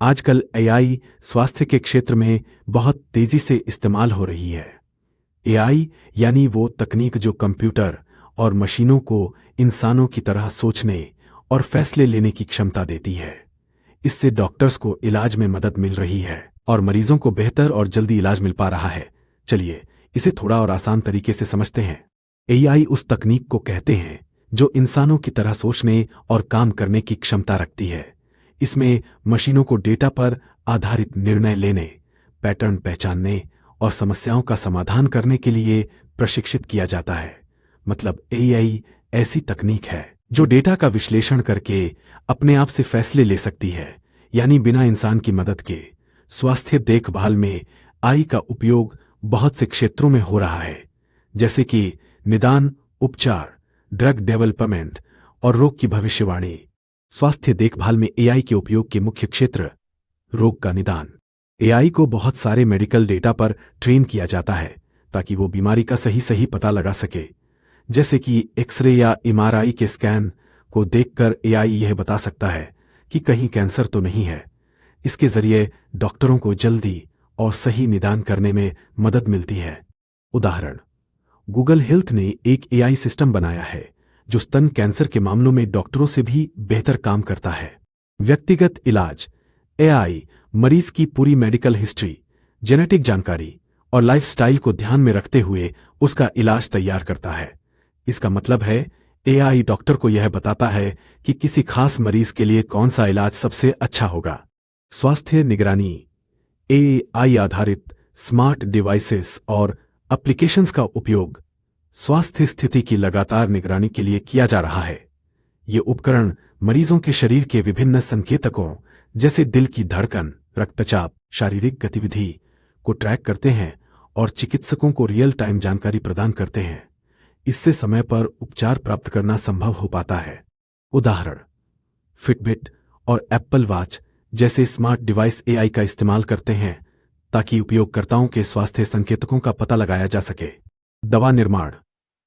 आजकल एआई स्वास्थ्य के क्षेत्र में बहुत तेजी से इस्तेमाल हो रही है। एआई यानी वो तकनीक जो कंप्यूटर और मशीनों को इंसानों की तरह सोचने और फैसले लेने की क्षमता देती है। इससे डॉक्टर्स को इलाज में मदद मिल रही है और मरीजों को बेहतर और जल्दी इलाज मिल पा रहा है। चलिए इसे थोड़ा और आसान तरीके से समझते हैं। एआई उस तकनीक को कहते हैं जो इंसानों की तरह सोचने और काम करने की क्षमता रखती है। इसमें मशीनों को डेटा पर आधारित निर्णय लेने, पैटर्न पहचानने और समस्याओं का समाधान करने के लिए प्रशिक्षित किया जाता है। मतलब एआई ऐसी तकनीक है जो डेटा का विश्लेषण करके अपने आप से फैसले ले सकती है, यानी बिना इंसान की मदद के। स्वास्थ्य देखभाल में एआई का उपयोग बहुत से क्षेत्रों में हो रहा है, जैसे कि निदान, उपचार, ड्रग डेवलपमेंट और रोग की भविष्यवाणी। स्वास्थ्य देखभाल में एआई के उपयोग के मुख्य क्षेत्र: रोग का निदान। एआई को बहुत सारे मेडिकल डेटा पर ट्रेन किया जाता है ताकि वो बीमारी का सही पता लगा सके। जैसे कि एक्सरे या एमआरआई के स्कैन को देखकर एआई यह बता सकता है कि कहीं कैंसर तो नहीं है। इसके जरिए डॉक्टरों को जल्दी और सही निदान करने में मदद मिलती है। उदाहरण: गूगल हेल्थ ने एक एआई सिस्टम बनाया है जो स्तन कैंसर के मामलों में डॉक्टरों से भी बेहतर काम करता है। व्यक्तिगत इलाज: एआई मरीज की पूरी मेडिकल हिस्ट्री, जेनेटिक जानकारी और लाइफस्टाइल को ध्यान में रखते हुए उसका इलाज तैयार करता है। इसका मतलब है एआई डॉक्टर को यह बताता है कि किसी खास मरीज के लिए कौन सा इलाज सबसे अच्छा होगा। स्वास्थ्य निगरानी: एआई आधारित स्मार्ट डिवाइसेस और एप्लीकेशंस का उपयोग स्वास्थ्य स्थिति की लगातार निगरानी के लिए किया जा रहा है। ये उपकरण मरीजों के शरीर के विभिन्न संकेतकों जैसे दिल की धड़कन, रक्तचाप, शारीरिक गतिविधि को ट्रैक करते हैं और चिकित्सकों को रियल टाइम जानकारी प्रदान करते हैं। इससे समय पर उपचार प्राप्त करना संभव हो पाता है। उदाहरण: फिटबिट और एप्पल वॉच जैसे स्मार्ट डिवाइस एआई का इस्तेमाल करते हैं ताकि उपयोगकर्ताओं के स्वास्थ्य संकेतकों का पता लगाया जा सके। दवा निर्माण: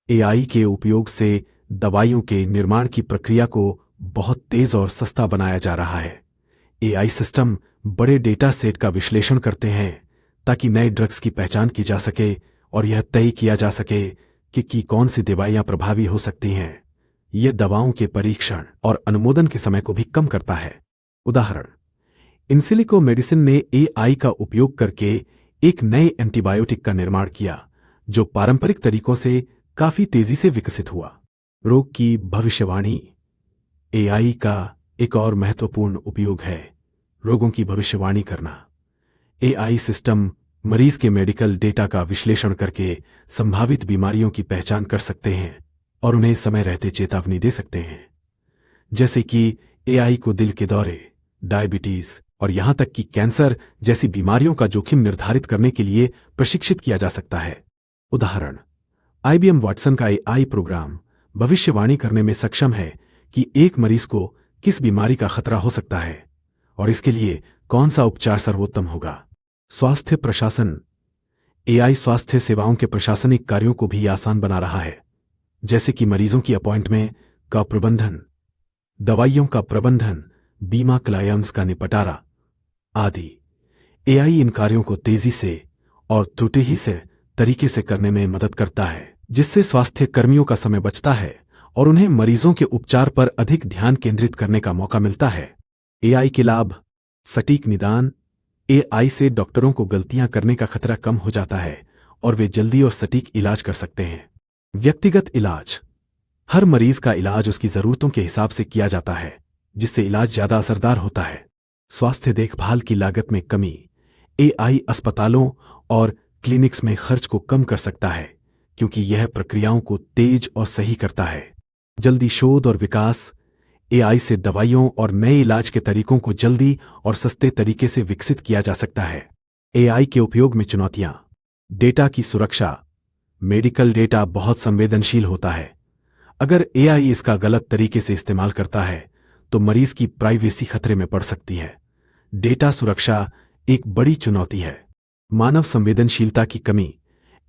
एआई के उपयोग से दवाइयों के निर्माण की प्रक्रिया को बहुत तेज और सस्ता बनाया जा रहा है। एआई सिस्टम बड़े डेटा सेट का विश्लेषण करते हैं ताकि नए ड्रग्स की पहचान की जा सके और यह तय किया जा सके कि कौन सी दवाइयां प्रभावी हो सकती हैं। यह दवाओं के परीक्षण और अनुमोदन के समय को भी कम करता है। उदाहरण: इनसिलिको मेडिसिन ने एआई का उपयोग करके एक नए एंटीबायोटिक का निर्माण किया जो पारंपरिक तरीकों से काफी तेजी से विकसित हुआ। रोग की भविष्यवाणी: एआई का एक और महत्वपूर्ण उपयोग है रोगों की भविष्यवाणी करना। एआई सिस्टम मरीज के मेडिकल डेटा का विश्लेषण करके संभावित बीमारियों की पहचान कर सकते हैं और उन्हें समय रहते चेतावनी दे सकते हैं। जैसे कि एआई को दिल के दौरे, डायबिटीज और यहां तक कि कैंसर जैसी बीमारियों का जोखिम निर्धारित करने के लिए प्रशिक्षित किया जा सकता है। उदाहरण: आईबीएम वाटसन का एआई प्रोग्राम भविष्यवाणी करने में सक्षम है कि एक मरीज को किस बीमारी का खतरा हो सकता है और इसके लिए कौन सा उपचार सर्वोत्तम होगा। स्वास्थ्य प्रशासन: एआई स्वास्थ्य सेवाओं के प्रशासनिक कार्यों को भी आसान बना रहा है, जैसे कि मरीजों की अपॉइंटमेंट का प्रबंधन, दवाइयों का प्रबंधन, बीमा क्लेम्स का निपटारा आदि। एआई इन कार्यों को तेजी से और त्रुटि से तरीके से करने में मदद करता है, जिससे स्वास्थ्य कर्मियों का समय बचता है और उन्हें मरीजों के उपचार पर अधिक ध्यान केंद्रित करने का मौका मिलता है। एआई के लाभ: सटीक निदान: एआई से डॉक्टरों को गलतियां करने का खतरा कम हो जाता है और वे जल्दी और सटीक इलाज कर सकते हैं। व्यक्तिगत इलाज: हर मरीज का इलाज उसकी जरूरतों के हिसाब से किया जाता है, जिससे इलाज ज्यादा असरदार होता है। स्वास्थ्य देखभाल की लागत में कमी: एआई अस्पतालों और क्लिनिक्स में खर्च को कम कर सकता है क्योंकि यह प्रक्रियाओं को तेज और सही करता है। जल्दी शोध और विकास: एआई से दवाइयों और नए इलाज के तरीकों को जल्दी और सस्ते तरीके से विकसित किया जा सकता है। एआई के उपयोग में चुनौतियां: डेटा की सुरक्षा: मेडिकल डेटा बहुत संवेदनशील होता है। अगर एआई इसका गलत तरीके से इस्तेमाल करता है तो मरीज की प्राइवेसी खतरे में पड़ सकती है। डेटा सुरक्षा एक बड़ी चुनौती है। मानव संवेदनशीलता की कमी: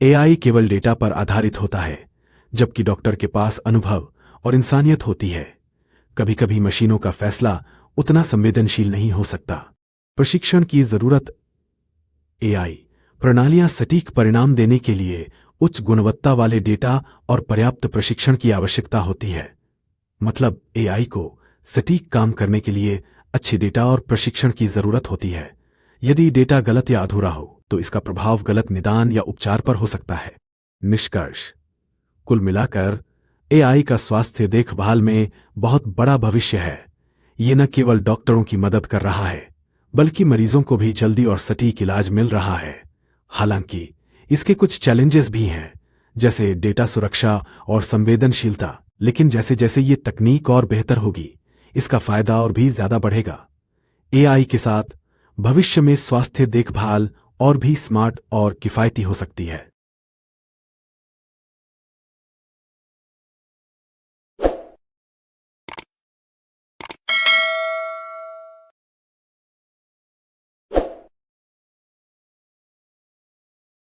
एआई केवल डेटा पर आधारित होता है, जबकि डॉक्टर के पास अनुभव और इंसानियत होती है। कभी कभी मशीनों का फैसला उतना संवेदनशील नहीं हो सकता। प्रशिक्षण की जरूरत। एआई प्रणालियां सटीक परिणाम देने के लिए उच्च गुणवत्ता वाले डेटा और पर्याप्त प्रशिक्षण की आवश्यकता होती है। मतलब एआई को सटीक काम करने के लिए अच्छे डेटा और प्रशिक्षण की जरूरत होती है। यदि डेटा गलत या अधूरा हो तो इसका प्रभाव गलत निदान या उपचार पर हो सकता है। निष्कर्ष, कुल मिलाकर एआई का स्वास्थ्य देखभाल में बहुत बड़ा भविष्य है। ये न केवल डॉक्टरों की मदद कर रहा है बल्कि मरीजों को भी जल्दी और सटीक इलाज मिल रहा है। हालांकि इसके कुछ चैलेंजेस भी हैं, जैसे डेटा सुरक्षा और संवेदनशीलता, लेकिन जैसे जैसे ये तकनीक और बेहतर होगी इसका फायदा और भी ज्यादा बढ़ेगा। एआई के साथ भविष्य में स्वास्थ्य देखभाल और भी स्मार्ट और किफायती हो सकती है।